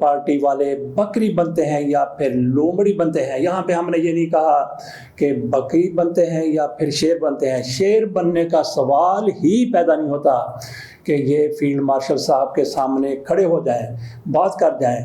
Party والے بکری بنتے ہیں یا پھر لومڑی بنتے ہیں۔ یہاں پہ ہم نے یہ نہیں کہا کہ بکری بنتے ہیں یا پھر شیر بنتے ہیں، شیر بننے کا سوال ہی پیدا نہیں ہوتا کہ یہ فیلڈ مارشل صاحب کے سامنے کھڑے ہو جائیں، بات کر جائیں۔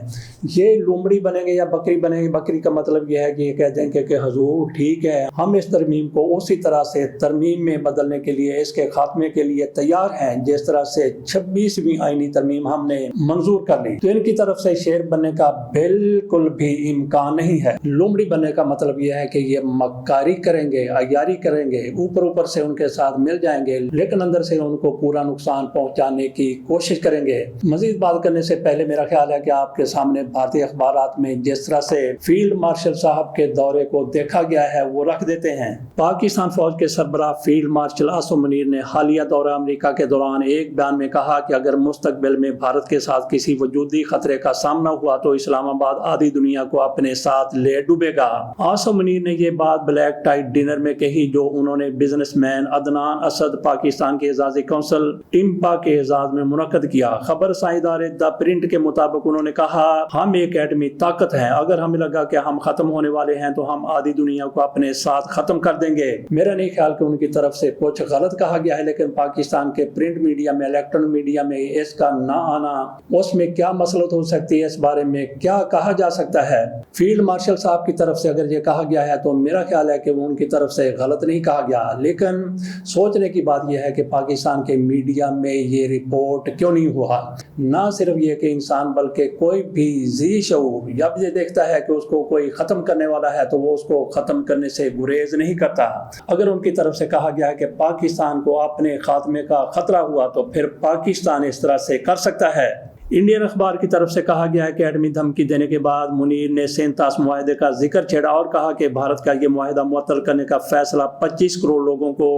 یہ لومڑی بنیں گے یا بکری بنیں گے، بکری کا مطلب یہ ہے کہ یہ کہہ دیں کہ حضور ٹھیک ہے، ہم اس ترمیم کو اسی طرح سے ترمیم میں بدلنے کے لیے، اس کے خاتمے کے لیے تیار ہیں جس طرح سے 26ویں آئینی ترمیم ہم نے منظور کر لی۔ تو ان کی طرف سے شیر بننے کا بالکل بھی امکان نہیں ہے۔ لومڑی بننے کا مطلب یہ ہے کہ یہ مکاری کریں گے، عیاری کریں گے، اوپر سے ان کے ساتھ مل جائیں گے لیکن اندر سے ان کو پورا نقصان پہنچانے کی کوشش کریں گے۔ مزید بات کرنے سے پہلے میرا خیال ہے کہ آپ کے سامنے بھارتی اخبارات میں جس طرح سے فیلڈ مارشل صاحب کے دورے کو دیکھا گیا ہے وہ رکھ دیتے ہیں۔ پاکستان فوج کے سربراہ فیلڈ مارشل عاصم منیر نے حالیہ دورہ امریکہ کے دوران ایک بیان میں کہا کہ اگر مستقبل میں بھارت کے ساتھ کسی وجودی خطرے کا سامنا ہوا تو اسلام آباد آدھی دنیا کو اپنے ساتھ لے ڈوبے گا۔ عاصم منیر نے یہ بات بلیک ٹائی ڈنر میں کہی جو انہوں نے بزنس مین عدنان اسد پاکستان کے اعزازی کونسل ٹمپا کے اعزاز میں منعقد کیا۔ خبر رساں ادارے دا پرنٹ کے مطابق انہوں نے کہا، ہم ایک ایٹمی طاقت ہیں، اگر ہمیں لگا کہ ہم ختم ہونے والے ہیں تو ہم آدھی دنیا کو اپنے ساتھ ختم کر دیں گے۔ میرا نہیں خیال کہ ان کی طرف سے کچھ غلط کہا گیا ہے، لیکن پاکستان کے پرنٹ میڈیا میں، الیکٹرانک میڈیا میں اس کا نہ آنا، اس میں کیا مسلط ہو سکتی ہے، اس بارے میں کیا کہا جا سکتا ہے۔ فیلڈ مارشل صاحب کی طرف سے اگر یہ کہا گیا ہے تو میرا خیال ہے کہ وہ ان کی طرف سے غلط نہیں کہا گیا، لیکن سوچنے کی بات یہ ہے کہ پاکستان کے میڈیا میں یہ رپورٹ کیوں نہیں ہوا۔ نہ صرف یہ کہ انسان بلکہ کوئی بھی ذی شعور جب یہ دیکھتا ہے کہ اس کو کوئی ختم کرنے والا ہے تو وہ اس کو ختم کرنے سے گریز نہیں کرتا۔ اگر ان کی طرف سے کہا گیا ہے کہ پاکستان کو اپنے خاتمے کا خطرہ ہوا تو پھر پاکستان اس طرح سے کر سکتا ہے۔ انڈین اخبار کی طرف سے کہا گیا ہے کہ ایٹمی دھمکی دینے کے بعد منیر نے سینتاس معاہدے کا ذکر چھیڑا اور کہا کہ بھارت کا یہ معاہدہ معطل کرنے کا فیصلہ 25 کروڑ لوگوں کو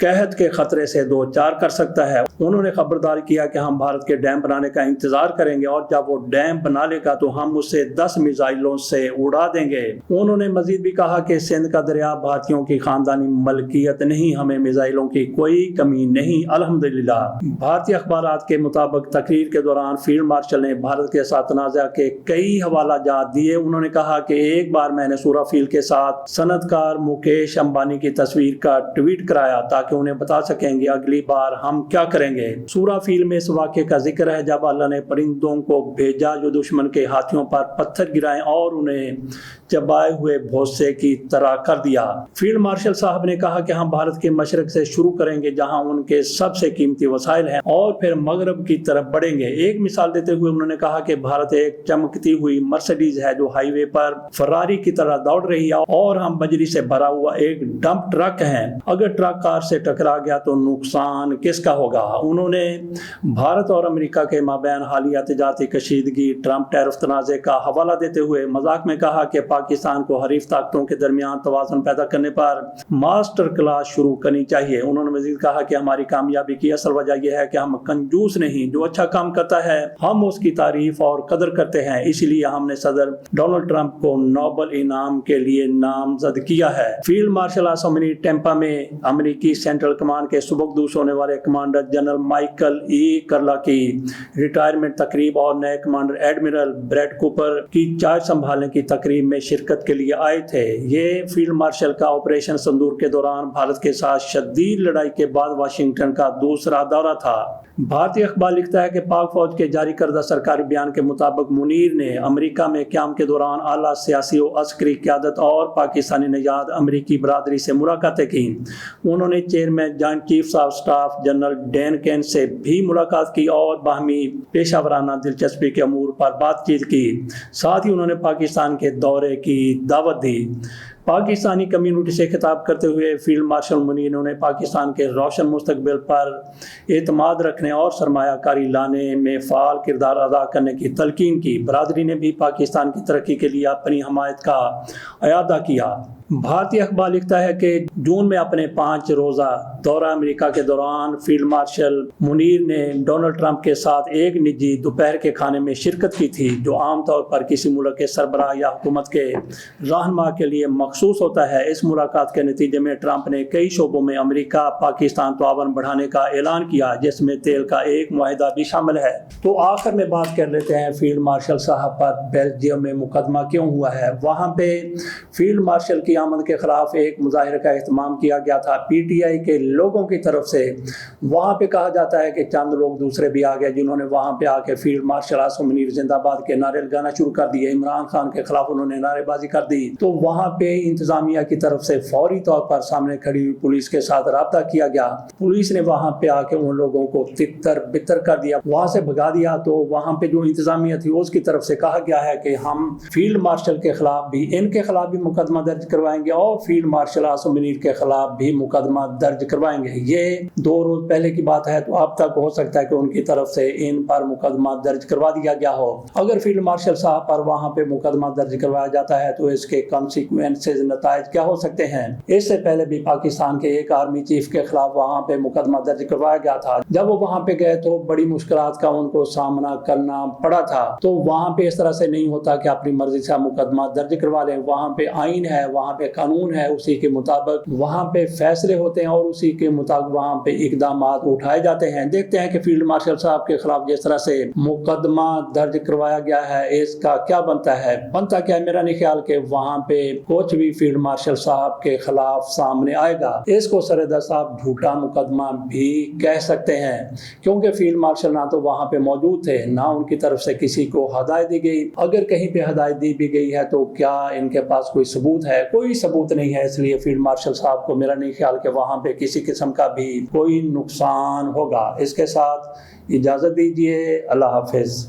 قحط کے خطرے سے دو چار کر سکتا ہے۔ انہوں نے خبردار کیا کہ ہم بھارت کے ڈیم بنانے کا انتظار کریں گے اور جب وہ ڈیم بنا لے گا تو ہم اسے 10 میزائلوں سے اڑا دیں گے۔ انہوں نے مزید بھی کہا کہ سندھ کا دریا بھارتیوں کی خاندانی ملکیت نہیں، ہمیں میزائلوں کی کوئی کمی نہیں الحمدللہ۔ بھارتی اخبارات کے مطابق تقریر کے دوران فیلڈ مارشل نے بھارت کے ساتھ تنازع کے کئی حوالہ جات دیے۔ انہوں نے کہا کہ ایک بار میں نے سورا فیلڈ کے ساتھ صنعت کار مکیش امبانی کی تصویر کا ٹویٹ کرایا تاکہ انہیں بتا سکیں گے اگلی بار ہم کیا کریں گے۔ سورا فیلڈ میں اس واقعے کا ذکر ہے جب اللہ نے پرندوں کو بھیجا جو دشمن کے ہاتھیوں پر پتھر گرائے اور انہیں چبائے ہوئے بھوسے کی طرح کر دیا۔ فیلڈ مارشل صاحب نے کہا کہ ہم بھارت کے مشرق سے شروع کریں گے جہاں ان کے سب سے قیمتی وسائل ہیں اور پھر مغرب کی طرف بڑھیں گے۔ ایک مثال دیتے ہوئے انہوں نے کہا کہ بھارت ایک چمکتی ہوئی مرسڈیز ہے جو ہائی وے پر فراری کی طرح دوڑ رہی ہے اور ہم بجری سے بھرا ہوا ایک ڈمپ ٹرک ہیں، اگر ٹرک کار سے ٹکرا گیا تو نقصان کس کا ہوگا۔ انہوں نے بھارت اور امریکہ کے مابین حالیہ تجارتی کشیدگی، ٹرمپ ٹیرف تنازع کا حوالہ دیتے ہوئے مذاق میں کہا کہ پاکستان کو حریف طاقتوں کے درمیان توازن پیدا کرنے پر ماسٹر کلاس شروع کرنی چاہیے۔ انہوں نے مزید کہا کہ ہماری کامیابی کی اصل وجہ یہ ہے کہ ہم کنجوس نہیں، جو اچھا کام کرتا ہے ہم اس کی تعریف اور قدر کرتے ہیں، اسی لیے ہم نے صدر ڈونلڈ ٹرمپ کو نوبل انعام کے لیے نامزد کیا ہے۔ فیلڈ مارشل عاصم منیر ٹیمپا میں امریکی سینٹرل کمان کے سبکدوش ہونے والے کمانڈر جنرل مائیکل ای کرلا کی ریٹائرمنٹ تقریب اور نئے کمانڈر ایڈمرل بریڈ کوپر کی چارج سنبھالنے کی تقریب میں شرکت کے لیے آئے تھے۔ یہ فیلڈ مارشل کا آپریشن سندور کے دوران بھارت کے ساتھ شدید لڑائی کے بعد واشنگٹن کا دوسرا دورہ تھا۔ بھارتی اخبار لکھتا ہے کہ پاک فوج کے جاری کردہ سرکاری بیان کے مطابق منیر نے امریکہ میں قیام کے دوران اعلیٰ سیاسی و عسکری قیادت اور پاکستانی نژاد امریکی برادری سے ملاقاتیں کی۔ انہوں نے chairman joint chiefs of staff general Dan Caine سے بھی ملاقات کی اور باہمی پیشہ ورانہ دلچسپی کے امور پر بات چیت کی۔ ساتھ ہی انہوں نے پاکستان کے دورے کی دعوت دی۔ پاکستانی کمیونٹی سے خطاب کرتے ہوئے فیلڈ مارشل منیر نے پاکستان کے روشن مستقبل پر اعتماد رکھنے اور سرمایہ کاری لانے میں فعال کردار ادا کرنے کی تلقین کی۔ برادری نے بھی پاکستان کی ترقی کے لیے اپنی حمایت کا اعادہ کیا۔ بھارتی اخبار لکھتا ہے کہ جون میں اپنے 5 روزہ دورہ امریکہ کے دوران فیلڈ مارشل منیر نے ڈونلڈ ٹرمپ کے ساتھ ایک نجی دوپہر کے کھانے میں شرکت کی تھی، جو عام طور پر کسی ملک کے سربراہ یا حکومت کے رہنما کے لیے مخصوص ہوتا ہے۔ اس ملاقات کے نتیجے میں ٹرمپ نے کئی شعبوں میں امریکہ پاکستان تعاون بڑھانے کا اعلان کیا، جس میں تیل کا ایک معاہدہ بھی شامل ہے۔ تو آخر میں بات کر لیتے ہیں فیلڈ مارشل صاحب پر بیلجیم میں مقدمہ کیوں ہوا ہے۔ وہاں پہ فیلڈ مارشل کی آمد کے خلاف ایک مظاہرے کا اہتمام کیا گیا تھا پی ٹی آئی کے لوگوں کی طرف سے۔ وہاں پہ کہا جاتا ہے کہ چند لوگ دوسرے بھی آ گئے جنہوں نے وہاں پہ آ کے فیلڈ مارشل عاصم منیر زندہ باد کے نعرے لگانا شروع کر دیے، عمران خان کے خلاف انہوں نے نعرے بازی کر دی۔ تو وہاں پہ انتظامیہ کی طرف سے فوری طور پر سامنے کھڑی ہوئی پولیس کے ساتھ رابطہ کیا گیا۔ پولیس نے وہاں پہ آ کے ان لوگوں کو تتر بتر کر دیا، وہاں سے بھگا دیا۔ تو وہاں پہ جو انتظامیہ تھی اس کی طرف سے کہا گیا ہے کہ ہم فیلڈ مارشل کے خلاف بھی، ان کے خلاف بھی مقدمہ درج کروائیں گے اور فیلڈ مارشل عاصم منیر کے خلاف بھی مقدمہ درج کروائیں گے۔ یہ 2 روز پہلے کی بات ہے، تو اب تک ہو سکتا ہے کہ ان کی طرف سے ان پر مقدمہ درج کروا دیا گیا ہو۔ اگر فیلڈ مارشل صاحب پر وہاں پہ مقدمہ درج کروایا جاتا ہے تو اس کے کانسیکوینسز، نتائج کیا ہو سکتے ہیں۔ اس سے پہلے بھی پاکستان کے ایک آرمی چیف کے خلاف وہاں پہ مقدمہ درج کروایا گیا تھا۔ جب وہ وہاں پہ گئے تو بڑی مشکلات کا ان کو سامنا کرنا پڑا تھا۔ تو وہاں پہ اس طرح سے نہیں ہوتا کہ اپنی مرضی سے مقدمہ درج کروا لیں۔ وہاں پہ آئین ہے، وہاں پہ قانون ہے، اسی کے مطابق وہاں پہ فیصلے ہوتے ہیں اور اسی کے مطابق وہاں پہ اقدامات اٹھائے جاتے ہیں۔ دیکھتے ہیں کہ فیلڈ مارشل صاحب کے خلاف جس طرح سے مقدمہ درج کروایا گیا ہے اس کا کیا بنتا ہے۔ بنتا کیا ہے، میرا نہیں خیال کہ وہاں پہ کچھ بھی فیلڈ مارشل صاحب کے خلاف سامنے آئے گا۔ اس کو سردار صاحب جھوٹا مقدمہ بھی کہہ سکتے ہیں، کیونکہ فیلڈ مارشل نہ تو وہاں پہ موجود تھے، نہ ان کی طرف سے کسی کو ہدایت دی گئی۔ اگر کہیں پہ ہدایت دی بھی گئی ہے تو کیا ان کے پاس کوئی ثبوت ہے؟ کوئی ثبوت نہیں ہے۔ اس لیے فیلڈ مارشل صاحب کو میرا نہیں خیال کہ وہاں پہ کسی قسم کا بھی کوئی نقصان ہوگا۔ اس کے ساتھ اجازت دیجیے، اللہ حافظ۔